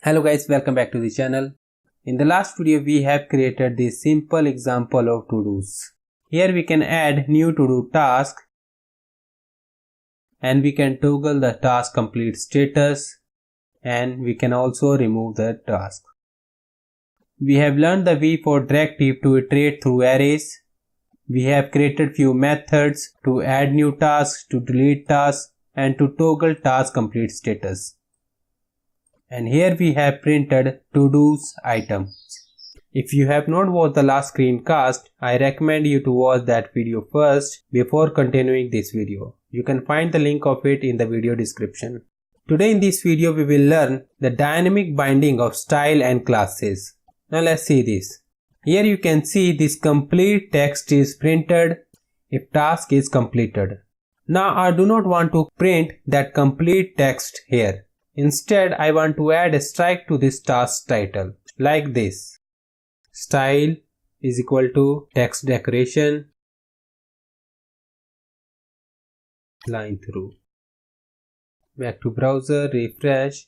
Hello guys, welcome back to the channel. In the last video we have created this simple example of to-dos. Here we can add new to-do task and we can toggle the task complete status and we can also remove the task. We have learned the V for directive to iterate through arrays. We have created few methods to add new tasks, to delete tasks and to toggle task complete status. And here we have printed to-dos item. If you have not watched the last screencast, I recommend you to watch that video first before continuing this video. You can find the link of it in the video description. Today in this video we will learn the dynamic binding of style and classes. Now let's see this. Here you can see this complete text is printed if task is completed. Now I do not want to print that complete text here. Instead, I want to add a strike to this task title, like this. Style is equal to text decoration, line through. Back to browser, refresh.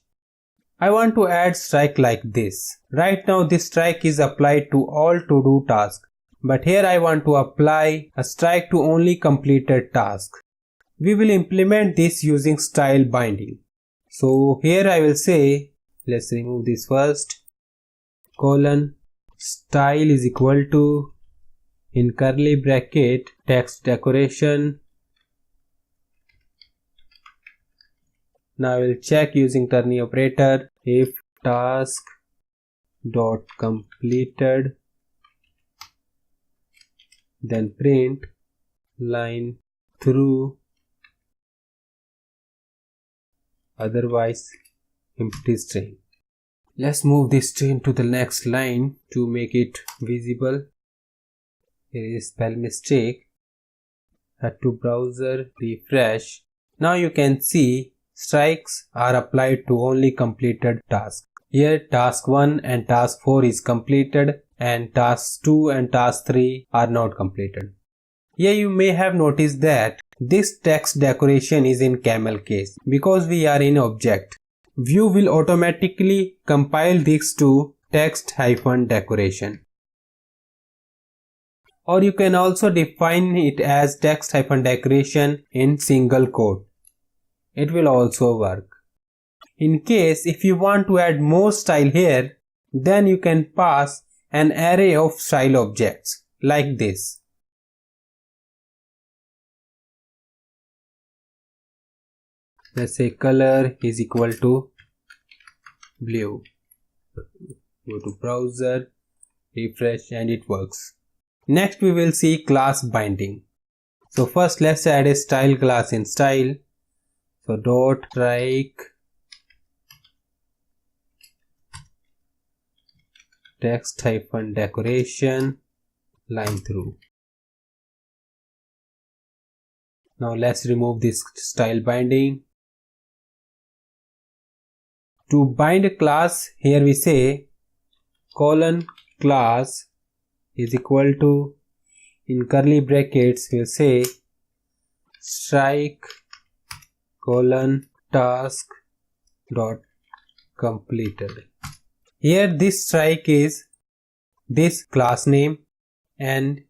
I want to add strike like this. Right now this strike is applied to all to-do tasks, but here I want to apply a strike to only completed tasks. We will implement this using style binding. So here I will say, let's remove this first, colon, style is equal to, in curly bracket, text decoration. Now I will check using ternary operator if task dot completed, then print line through, otherwise empty string. Let's move this string to the next line to make it visible. Here is spell mistake. Head to browser, refresh. Now you can see strikes are applied to only completed tasks. Here task 1 and task 4 is completed and tasks 2 and task 3 are not completed. Here you may have noticed that this text decoration is in camel case because we are in object. View will automatically compile this to text-decoration. Or you can also define it as text-decoration in single quote. It will also work. In case if you want to add more style here, then you can pass an array of style objects like this. Let's say color is equal to blue. Go to browser, refresh and it works. Next we will see class binding. So first let's add a style class in style. So dot strike text decoration line through. Now let's remove this style binding. To bind a class, here we say colon class is equal to, in curly brackets we'll say strike colon task dot completed. Here this strike is this class name, and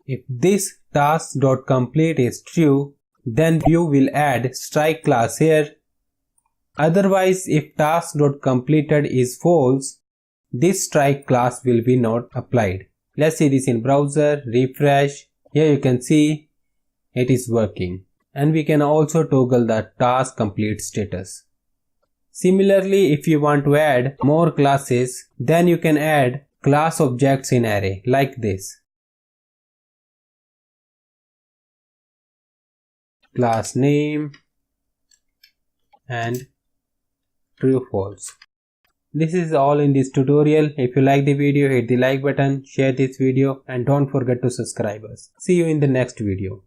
if this task dot complete is true, then you will add strike class here. Otherwise, if task.completed is false, this strike class will be not applied. Let's see this in browser, refresh. Here you can see it is working. And we can also toggle the task complete status. Similarly, if you want to add more classes, then you can add class objects in array like this. Class name and true false. This is all in this tutorial. If you like the video, hit the like button, share this video and don't forget to subscribe us. See you in the next video.